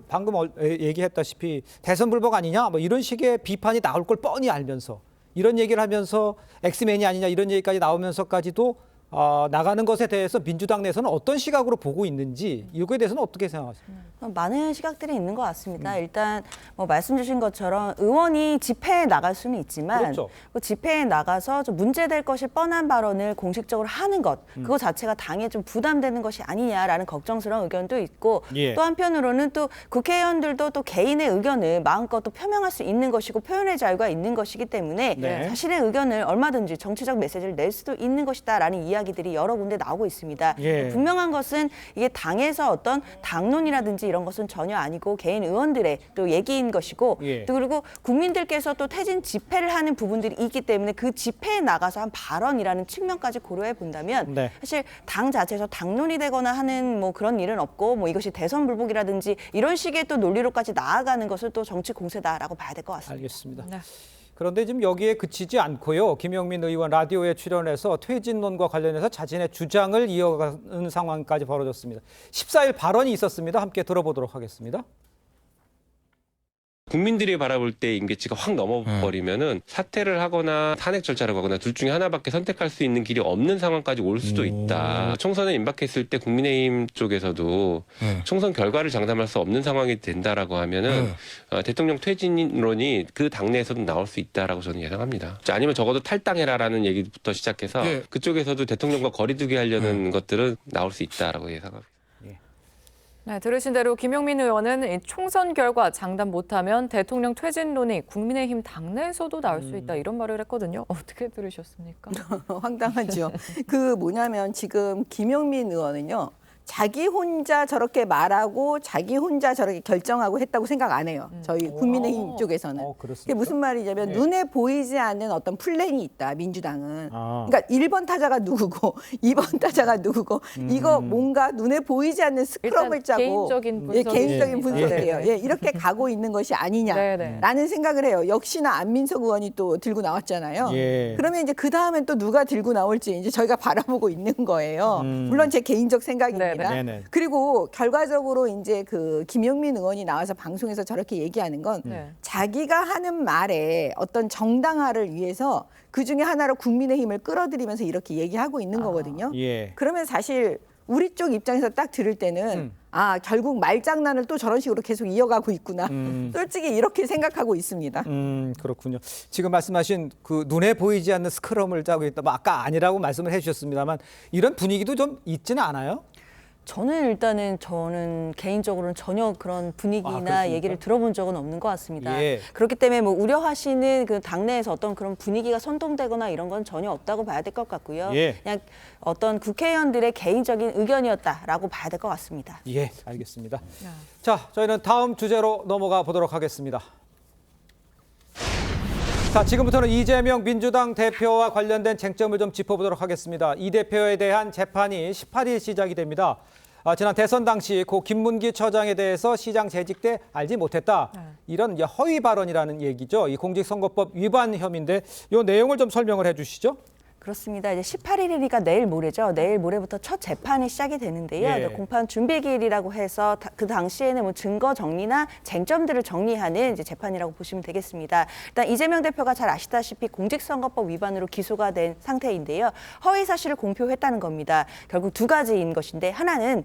방금 얘기했다시피 대선 불복 아니냐? 뭐 이런 식의 비판이 나올 걸 뻔히 알면서 이런 얘기를 하면서 엑스맨이 아니냐 이런 얘기까지 나오면서까지도 나가는 것에 대해서 민주당 내에서는 어떤 시각으로 보고 있는지 이거에 대해서는 어떻게 생각하십니까? 많은 시각들이 있는 것 같습니다. 일단 뭐 말씀 주신 것처럼 의원이 집회에 나갈 수는 있지만 그렇죠. 그 집회에 나가서 좀 문제될 것이 뻔한 발언을 공식적으로 하는 것 그거 자체가 당에 좀 부담되는 것이 아니냐라는 걱정스러운 의견도 있고 예. 또 한편으로는 또 국회의원들도 또 개인의 의견을 마음껏 또 표명할 수 있는 것이고 표현의 자유가 있는 것이기 때문에 네. 자신의 의견을 얼마든지 정치적 메시지를 낼 수도 있는 것이다라는 이야기들이 여러 군데 나오고 있습니다. 예. 분명한 것은 이게 당에서 어떤 당론이라든지 이런 것은 전혀 아니고 개인 의원들의 또 얘기인 것이고 예. 또 그리고 국민들께서 또 퇴진 집회를 하는 부분들이 있기 때문에 그 집회에 나가서 한 발언이라는 측면까지 고려해 본다면 네. 사실 당 자체에서 당론이 되거나 하는 뭐 그런 일은 없고 뭐 이것이 대선 불복이라든지 이런 식의 또 논리로까지 나아가는 것을 또 정치 공세다라고 봐야 될 것 같습니다. 알겠습니다. 네. 그런데 지금 여기에 그치지 않고요. 김영민 의원 라디오에 출연해서 퇴진론과 관련해서 자신의 주장을 이어가는 상황까지 벌어졌습니다. 14일 발언이 있었습니다. 함께 들어보도록 하겠습니다. 국민들이 바라볼 때 임계치가 확 넘어버리면은 사퇴를 하거나 탄핵 절차를 가거나 둘 중에 하나밖에 선택할 수 있는 길이 없는 상황까지 올 수도 있다. 총선에 임박했을 때 국민의힘 쪽에서도 총선 결과를 장담할 수 없는 상황이 된다라고 하면은 대통령 퇴진론이 그 당내에서도 나올 수 있다라고 저는 예상합니다. 아니면 적어도 탈당해라라는 얘기부터 시작해서 그쪽에서도 대통령과 거리두기 하려는 것들은 나올 수 있다라고 예상합니다. 네, 들으신 대로 김용민 의원은 이 총선 결과 장담 못하면 대통령 퇴진론이 국민의힘 당내에서도 나올 수 있다 이런 말을 했거든요. 어떻게 들으셨습니까? 황당하죠. 그 뭐냐면 지금 김용민 의원은요. 자기 혼자 저렇게 말하고 자기 혼자 저렇게 결정하고 했다고 생각 안 해요. 저희 국민의힘 쪽에서는. 그렇습니까? 그게 무슨 말이냐면 네. 눈에 보이지 않는 어떤 플랜이 있다. 민주당은. 아. 그러니까 1번 타자가 누구고 2번 타자가 누구고 이거 뭔가 눈에 보이지 않는 스크럽을 일단 짜고 개인적인 예, 분석이 개인적인 예. 분석이에요. 예, 이렇게 가고 있는 것이 아니냐라는 네네. 생각을 해요. 역시나 안민석 의원이 또 들고 나왔잖아요. 예. 그러면 이제 그 다음엔 또 누가 들고 나올지 이제 저희가 바라보고 있는 거예요. 물론 제 개인적 생각입니다. 네네. 그리고 결과적으로 이제 그 김용민 의원이 나와서 방송에서 저렇게 얘기하는 건 네. 자기가 하는 말에 어떤 정당화를 위해서 그 중에 하나로 국민의힘을 끌어들이면서 이렇게 얘기하고 있는 거거든요. 예. 그러면 사실 우리 쪽 입장에서 딱 들을 때는 아 결국 말장난을 또 저런 식으로 계속 이어가고 있구나. 솔직히 이렇게 생각하고 있습니다. 그렇군요. 지금 말씀하신 그 눈에 보이지 않는 스크럼을 짜고 있다. 뭐 아까 아니라고 말씀을 해주셨습니다만 이런 분위기도 좀 있지는 않아요? 저는 개인적으로는 전혀 그런 분위기나 그렇습니까? 얘기를 들어본 적은 없는 것 같습니다. 예. 그렇기 때문에 뭐 우려하시는 그 당내에서 어떤 그런 분위기가 선동되거나 이런 건 전혀 없다고 봐야 될 것 같고요. 예. 그냥 어떤 국회의원들의 개인적인 의견이었다라고 봐야 될 것 같습니다. 예, 알겠습니다. 자, 저희는 다음 주제로 넘어가 보도록 하겠습니다. 자, 지금부터는 이재명 민주당 대표와 관련된 쟁점을 좀 짚어보도록 하겠습니다. 이 대표에 대한 재판이 18일 시작이 됩니다. 지난 대선 당시 고 김문기 처장에 대해서 시장 재직 때 알지 못했다. 이런 이제 허위 발언이라는 얘기죠. 이 공직선거법 위반 혐의인데 이 내용을 좀 설명을 해 주시죠. 그렇습니다. 이제 18일이니까 내일 모레죠. 내일 모레부터 첫 재판이 시작이 되는데요. 예. 공판 준비기일이라고 해서 그 당시에는 뭐 증거 정리나 쟁점들을 정리하는 이제 재판이라고 보시면 되겠습니다. 일단 이재명 대표가 잘 아시다시피 공직선거법 위반으로 기소가 된 상태인데요. 허위 사실을 공표했다는 겁니다. 결국 두 가지인 것인데 하나는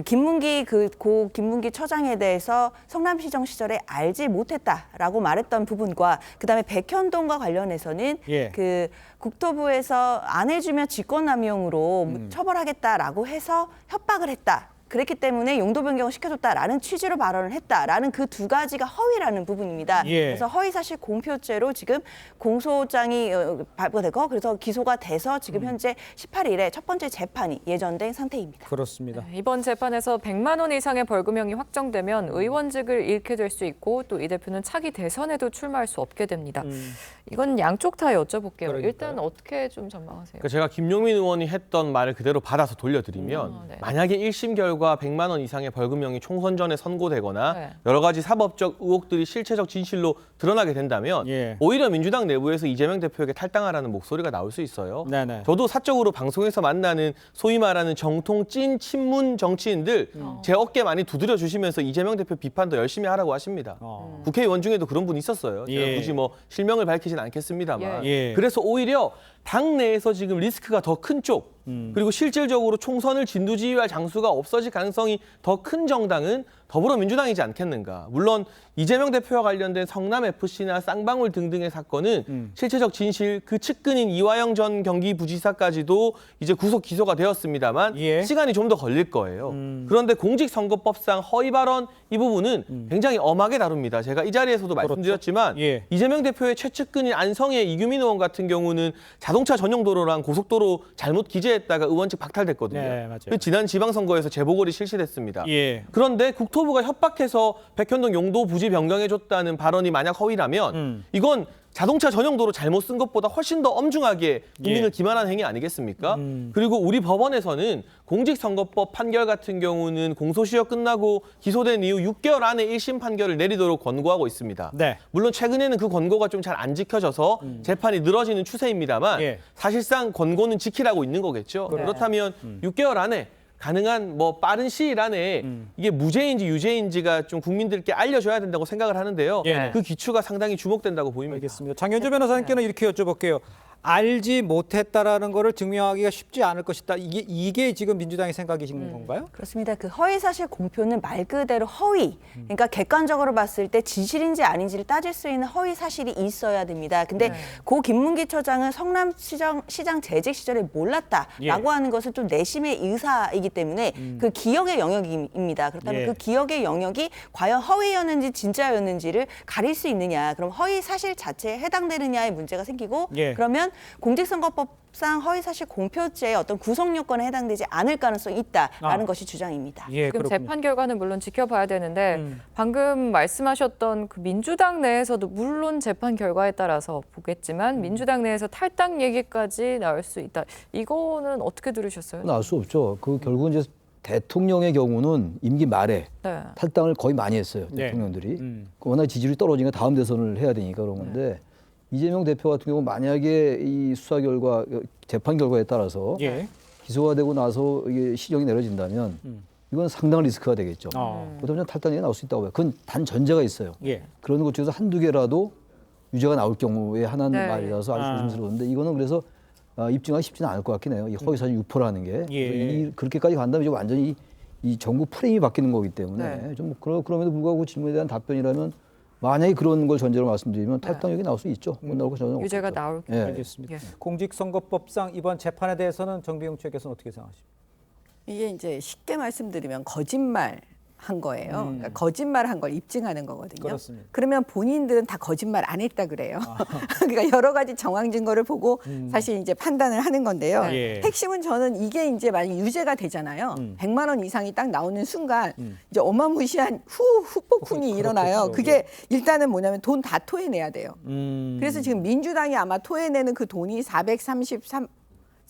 김문기 고 김문기 처장에 대해서 성남시정 시절에 알지 못했다라고 말했던 부분과 그다음에 백현동과 관련해서는 예. 국토부에서 안 해주면 직권남용으로 처벌하겠다라고 해서 협박을 했다. 그랬기 때문에 용도 변경을 시켜줬다라는 취지로 발언을 했다라는 그 두 가지가 허위라는 부분입니다. 예. 그래서 허위사실 공표죄로 지금 공소장이 발부되고 그래서 기소가 돼서 지금 현재 18일에 첫 번째 재판이 예정된 상태입니다. 그렇습니다. 이번 재판에서 100만 원 이상의 벌금형이 확정되면 의원직을 잃게 될 수 있고 또 이 대표는 차기 대선에도 출마할 수 없게 됩니다. 이건 양쪽 다 여쭤볼게요. 그러니까요. 일단 어떻게 좀 전망하세요? 그러니까 제가 김용민 의원이 했던 말을 그대로 받아서 돌려드리면 네. 만약에 1심 결과 100만 원 이상의 벌금형이 총선 전에 선고되거나 네. 여러 가지 사법적 의혹들이 실체적 진실로 드러나게 된다면 예. 오히려 민주당 내부에서 이재명 대표에게 탈당하라는 목소리가 나올 수 있어요. 네네. 저도 사적으로 방송에서 만나는 소위 말하는 정통 찐 친문 정치인들 제 어깨 많이 두드려 주시면서 이재명 대표 비판 더 열심히 하라고 하십니다. 국회의원 중에도 그런 분 있었어요. 제가 예. 굳이 뭐 실명을 밝히진 않겠습니다만. 예. 그래서 오히려 당 내에서 지금 리스크가 더 큰 쪽, 그리고 실질적으로 총선을 진두지휘할 장수가 없어질 가능성이 더 큰 정당은 더불어민주당이지 않겠는가. 물론 이재명 대표와 관련된 성남FC나 쌍방울 등등의 사건은 실체적 진실, 그 측근인 이화영 전 경기부지사까지도 이제 구속 기소가 되었습니다만 예. 시간이 좀 더 걸릴 거예요. 그런데 공직선거법상 허위 발언 이 부분은 굉장히 엄하게 다룹니다. 제가 이 자리에서도 말씀드렸지만 예. 이재명 대표의 최측근인 안성의 이규민 의원 같은 경우는 자동차 전용 도로랑 고속도로 잘못 기재했다가 의원직 박탈됐거든요. 네, 맞아요. 그리고 지난 지방선거에서 재보궐이 실시됐습니다. 예. 그런데 국토부가 협박해서 백현동 용도 부지 변경해줬다는 발언이 만약 허위라면 이건 자동차 전용 도로 잘못 쓴 것보다 훨씬 더 엄중하게 국민을 예. 기만한 행위 아니겠습니까? 그리고 우리 법원에서는 공직선거법 판결 같은 경우는 공소시효 끝나고 기소된 이후 6개월 안에 1심 판결을 내리도록 권고하고 있습니다. 네. 물론 최근에는 그 권고가 좀 잘 안 지켜져서 재판이 늘어지는 추세입니다만 예. 사실상 권고는 지키라고 있는 거겠죠. 그렇다면 6개월 안에 가능한 뭐 빠른 시일 안에 이게 무죄인지 유죄인지가 좀 국민들께 알려줘야 된다고 생각을 하는데요. 예. 그 기추가 상당히 주목된다고 보입니다. 알겠습니다. 장현주 변호사님께는 이렇게 여쭤볼게요. 알지 못했다라는 거를 증명하기가 쉽지 않을 것이다. 이게 지금 민주당의 생각이신 건가요? 그렇습니다. 그 허위사실 공표는 말 그대로 허위. 그러니까 객관적으로 봤을 때 진실인지 아닌지를 따질 수 있는 허위 사실이 있어야 됩니다. 근데 고 김문기 처장은 성남시장 재직 시절에 몰랐다라고 하는 것은 좀 내심의 의사이기 때문에 그 기억의 영역입니다. 그렇다면 예. 그 기억의 영역이 과연 허위였는지 진짜였는지를 가릴 수 있느냐. 그럼 허위 사실 자체에 해당되느냐의 문제가 생기고 예. 그러면 공직선거법상 허위사실 공표죄의 어떤 구성 요건에 해당되지 않을 가능성이 있다라는 것이 주장입니다. 예, 지금 그렇군요. 재판 결과는 물론 지켜봐야 되는데 방금 말씀하셨던 그 민주당 내에서도 물론 재판 결과에 따라서 보겠지만 민주당 내에서 탈당 얘기까지 나올 수 있다. 이거는 어떻게 들으셨어요? 나올 수 없죠. 그 결국은 이제 대통령의 경우는 임기 말에 네. 탈당을 거의 많이 했어요. 네. 대통령들이. 워낙 지지율이 떨어지니까 다음 대선을 해야 되니까 그런 건데 이재명 대표 같은 경우 만약에 이 수사 결과, 재판 결과에 따라서 예. 기소가 되고 나서 이게 시정이 내려진다면 이건 상당한 리스크가 되겠죠. 그렇다면 탈당이 나올 수 있다고 봐요. 그건 단 전제가 있어요. 예. 그런 것 중에서 한두 개라도 유죄가 나올 경우에 하나는 네. 말이라서 아주 조심스러운데 이거는 그래서 입증하기 쉽지는 않을 것 같긴 해요. 이 허위사실 유포라는 게. 예. 그렇게까지 간다면 이제 완전히 이 정부 프레임이 바뀌는 거기 때문에 네. 좀 그럼에도 불구하고 질문에 대한 답변이라면 만약에 그런 걸 전제로 말씀드리면 탈당력이 나올 수 있죠. 못 나올 거 저는 없죠. 유죄가 나올 예. 알겠습니다. 예. 공직선거법상 이번 재판에 대해서는 정비용 측에서는 어떻게 생각하십니까? 이게 이제 쉽게 말씀드리면 거짓말 한 거예요. 그러니까 거짓말 한 걸 입증하는 거거든요. 그렇습니다. 그러면 본인들은 다 거짓말 안 했다 그래요. 그러니까 여러 가지 정황 증거를 보고 사실 이제 판단을 하는 건데요. 예. 핵심은 저는 이게 이제 만약 유죄가 되잖아요. 100만 원 이상이 딱 나오는 순간 이제 어마무시한 후폭풍이 일어나요. 그게 일단은 뭐냐면 돈 다 토해내야 돼요. 그래서 지금 민주당이 아마 토해내는 그 돈이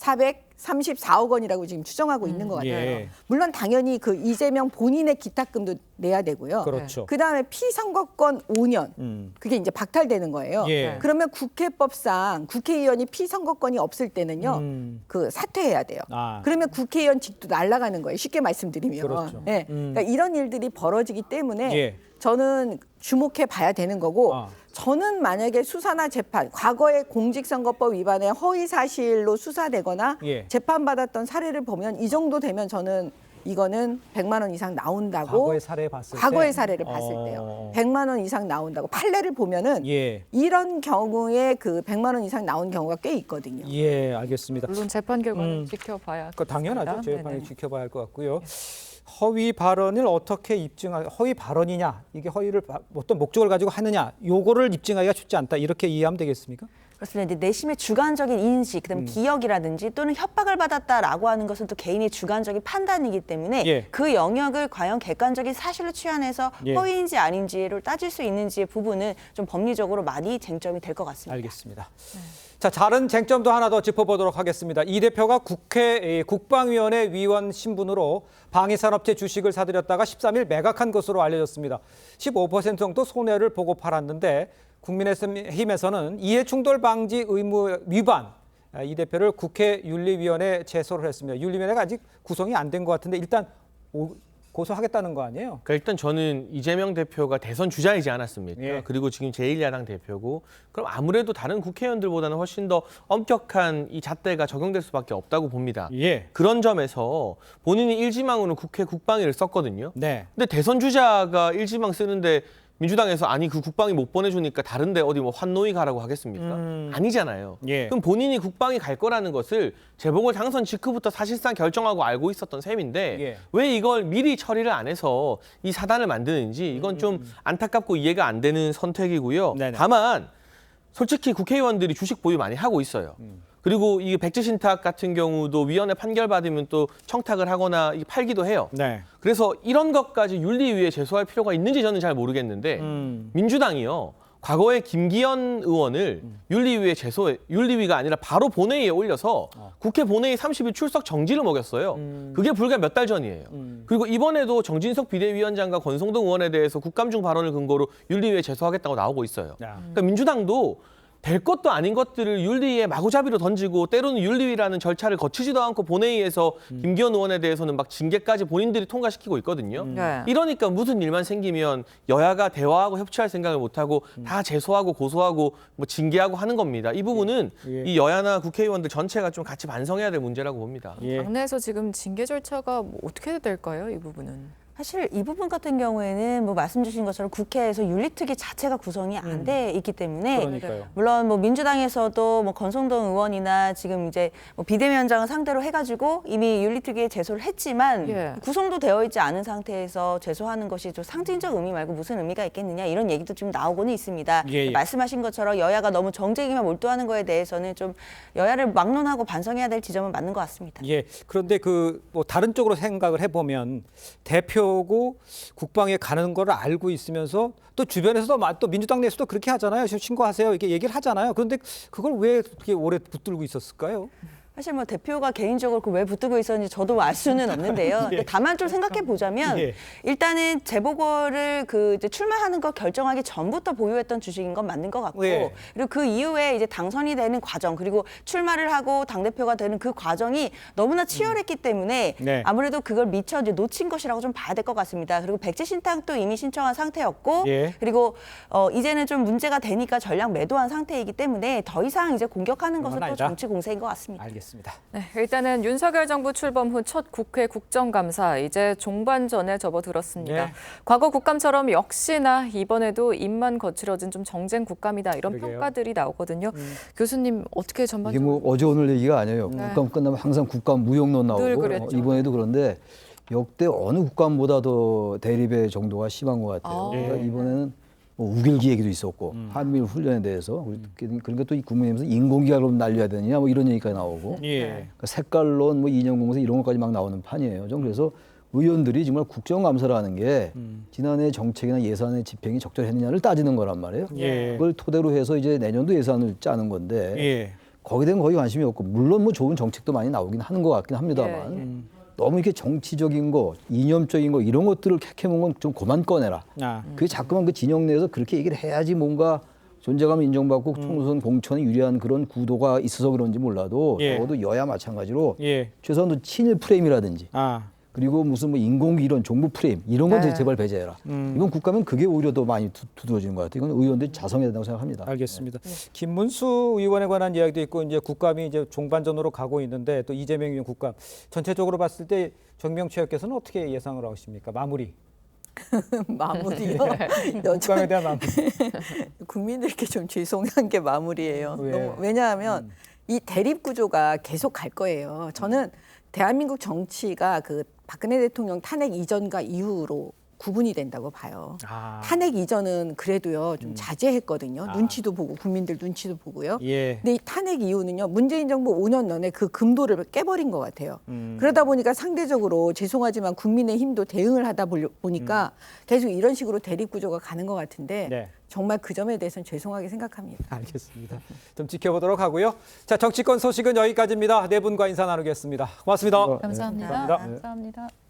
434억 원이라고 지금 추정하고 있는 것 같아요. 예. 물론 당연히 그 이재명 본인의 기탁금도 내야 되고요. 그렇죠. 그다음에 피선거권 5년 그게 이제 박탈되는 거예요. 예. 그러면 국회법상 국회의원이 피선거권이 없을 때는요, 그 사퇴해야 돼요. 아. 그러면 국회의원직도 날아가는 거예요. 쉽게 말씀드리면. 그렇죠. 네. 그러니까 이런 일들이 벌어지기 때문에 예. 저는 주목해 봐야 되는 거고. 아. 저는 만약에 수사나 재판, 과거에 공직선거법 위반에 허위 사실로 수사되거나 예. 재판받았던 사례를 보면 이 정도 되면 저는 이거는 100만 원 이상 나온다고. 과거의 사례 봤을 때? 과거의 사례를 봤을 때요. 100만 원 이상 나온다고. 판례를 보면은 예. 이런 경우에 그 100만 원 이상 나온 경우가 꽤 있거든요. 예, 알겠습니다. 물론 재판 결과는 지켜봐야 그 당연하죠. 겠습니다. 재판을 네네. 지켜봐야 할 것 같고요. 허위 발언을 어떻게 입증할? 허위 발언이냐? 이게 허위를 어떤 목적을 가지고 하느냐? 요거를 입증하기가 쉽지 않다. 이렇게 이해하면 되겠습니까? 그렇습니다. 이제 내심의 주관적인 인식, 그다음에 기억이라든지 또는 협박을 받았다라고 하는 것은 또 개인의 주관적인 판단이기 때문에 예. 그 영역을 과연 객관적인 사실로 취한해서 예. 허위인지 아닌지를 따질 수 있는지의 부분은 좀 법리적으로 많이 쟁점이 될 것 같습니다. 알겠습니다. 자, 다른 쟁점도 하나 더 짚어보도록 하겠습니다. 이 대표가 국회 국방위원회 위원 신분으로 방위산업체 주식을 사들였다가 13일 매각한 것으로 알려졌습니다. 15% 정도 손해를 보고 팔았는데 국민의힘에서는 이해충돌 방지 의무 위반, 이 대표를 국회 윤리위원회에 제소를 했습니다. 윤리위원회가 아직 구성이 안 된 것 같은데 일단 고소하겠다는 거 아니에요? 그러니까 일단 저는 이재명 대표가 대선 주자이지 않았습니까? 예. 그리고 지금 제1야당 대표고 그럼 아무래도 다른 국회의원들보다는 훨씬 더 엄격한 이 잣대가 적용될 수밖에 없다고 봅니다. 예. 그런 점에서 본인이 일지망으로 국회 국방위를 썼거든요. 네. 근데 대선 주자가 일지망 쓰는데 민주당에서 아니 그 국방위 못 보내주니까 다른데 어디 뭐 환노위 가라고 하겠습니까? 아니잖아요. 예. 그럼 본인이 국방위 갈 거라는 것을 재보궐 당선 직후부터 사실상 결정하고 알고 있었던 셈인데 예. 왜 이걸 미리 처리를 안 해서 이 사단을 만드는지 이건 좀 안타깝고 이해가 안 되는 선택이고요. 네네. 다만 솔직히 국회의원들이 주식 보유 많이 하고 있어요. 그리고 이 백지신탁 같은 경우도 위원회 판결 받으면 또 청탁을 하거나 팔기도 해요. 네. 그래서 이런 것까지 윤리위에 제소할 필요가 있는지 저는 잘 모르겠는데 민주당이요. 과거에 김기현 의원을 윤리위가 아니라 바로 본회의에 올려서 국회 본회의 30일 출석 정지를 먹였어요. 그게 불과 몇 달 전이에요. 그리고 이번에도 정진석 비대위원장과 권성동 의원에 대해서 국감중 발언을 근거로 윤리위에 제소하겠다고 나오고 있어요. 야. 그러니까 민주당도 될 것도 아닌 것들을 윤리위에 마구잡이로 던지고 때로는 윤리위라는 절차를 거치지도 않고 본회의에서 김기현 의원에 대해서는 막 징계까지 본인들이 통과시키고 있거든요. 네. 이러니까 무슨 일만 생기면 여야가 대화하고 협치할 생각을 못하고 다 제소하고 고소하고 뭐 징계하고 하는 겁니다. 이 부분은 예. 이 여야나 국회의원들 전체가 좀 같이 반성해야 될 문제라고 봅니다. 예. 당내에서 지금 징계 절차가 뭐 어떻게 될까요? 이 부분은. 사실 이 부분 같은 경우에는 뭐 말씀 주신 것처럼 국회에서 윤리특위 자체가 구성이 안 돼 있기 때문에 그러니까요. 물론 뭐 민주당에서도 뭐 권성동 의원이나 지금 이제 뭐 비대위원장을 상대로 해가지고 이미 윤리특위에 제소를 했지만 예. 구성도 되어 있지 않은 상태에서 제소하는 것이 좀 상징적 의미 말고 무슨 의미가 있겠느냐 이런 얘기도 좀 나오고는 있습니다. 예, 예. 말씀하신 것처럼 여야가 너무 정쟁에만 몰두하는 거에 대해서는 좀 여야를 막론하고 반성해야 될 지점은 맞는 것 같습니다. 예. 그런데 그 뭐 다른 쪽으로 생각을 해보면 대표고 국방에 가는 걸 알고 있으면서 또 주변에서도 또 민주당 내에서도 그렇게 하잖아요. 지금 신고하세요. 이렇게 얘기를 하잖아요. 그런데 그걸 왜 그렇게 오래 붙들고 있었을까요? 사실 뭐 대표가 개인적으로 그 왜 붙들고 있었는지 저도 알 수는 없는데요. 근데 다만 좀 생각해 보자면 예. 일단은 재보궐을 그 이제 출마하는 거 결정하기 전부터 보유했던 주식인 건 맞는 것 같고 예. 그리고 그 이후에 이제 당선이 되는 과정 그리고 출마를 하고 당 대표가 되는 그 과정이 너무나 치열했기 때문에 네. 아무래도 그걸 미처 이제 놓친 것이라고 좀 봐야 될 것 같습니다. 그리고 백지 신탁도 이미 신청한 상태였고 예. 그리고 이제는 좀 문제가 되니까 전략 매도한 상태이기 때문에 더 이상 이제 공격하는 것은 또 아니다. 정치 공세인 것 같습니다. 알겠습니다. 네, 일단은 윤석열 정부 출범 후 첫 국회 국정감사 이제 종반전에 접어들었습니다. 네. 과거 국감처럼 역시나 이번에도 입만 거칠어진 좀 정쟁 국감이다 이런 그러게요. 평가들이 나오거든요. 교수님 어떻게 이게 전반적으로 뭐 어제 오늘 얘기가 아니에요. 국감 끝나면 항상 국감 무용론 늘 나오고 그랬죠. 이번에도 그런데 역대 어느 국감보다 더 대립의 정도가 심한 것 같아요. 아. 그러니까 이번에는 뭐 우길기 얘기도 있었고 한미일 훈련에 대해서 그러니까 또 이 국민의힘에서 인공기관으로 날려야 되느냐 뭐 이런 얘기까지 나오고 예. 그러니까 색깔론 뭐 이념공세 이런 것까지 막 나오는 판이에요. 좀 그래서 의원들이 정말 국정감사라는 게 지난해 정책이나 예산의 집행이 적절했느냐를 따지는 거란 말이에요. 예. 그걸 토대로 해서 이제 내년도 예산을 짜는 건데 예. 거기에 대한 거의 관심이 없고 물론 뭐 좋은 정책도 많이 나오긴 하는 것 같긴 합니다만 너무 이렇게 정치적인 거, 이념적인 거 이런 것들을 캐캐먹은 건 좀 그만 꺼내라. 그게 자꾸만 그 진영 내에서 그렇게 얘기를 해야지 뭔가 존재감을 인정받고 총선 공천에 유리한 그런 구도가 있어서 그런지 몰라도 적어도 여야 마찬가지로 최소한 친일 프레임이라든지 그리고 무슨 뭐 인공위 이런 정부 프레임 이런 건 제발 배제해라. 이건 국가면 그게 오히려 더 많이 두드러지는 것 같아요. 이건 의원들이 자성해야 된다고 생각합니다. 알겠습니다. 김문수 의원에 관한 이야기도 있고 이제 국감이 이제 종반전으로 가고 있는데 또 이재명 의원 국감 전체적으로 봤을 때 정명채 의원께서는 어떻게 예상을 하십니까? 마무리. 마무리요. 국감에 대한 마무리. 국민들께 좀 죄송한 게 마무리예요. 왜? 왜냐하면 이 대립 구조가 계속 갈 거예요. 저는 대한민국 정치가 그 박근혜 대통령 탄핵 이전과 이후로 구분이 된다고 봐요. 탄핵 이전은 그래도요 좀 자제했거든요. 눈치도 보고 국민들 눈치도 보고요. 근데 이 탄핵 이후는요 문재인 정부 5년 내내 그 금도를 깨버린 것 같아요. 그러다 보니까 상대적으로 죄송하지만 국민의힘도 대응을 하다 보니까 계속 이런 식으로 대립 구조가 가는 것 같은데 정말 그 점에 대해서는 죄송하게 생각합니다. 알겠습니다. 좀 지켜보도록 하고요. 자, 정치권 소식은 여기까지입니다. 네 분과 인사 나누겠습니다. 고맙습니다. 감사합니다. 감사합니다. 감사합니다.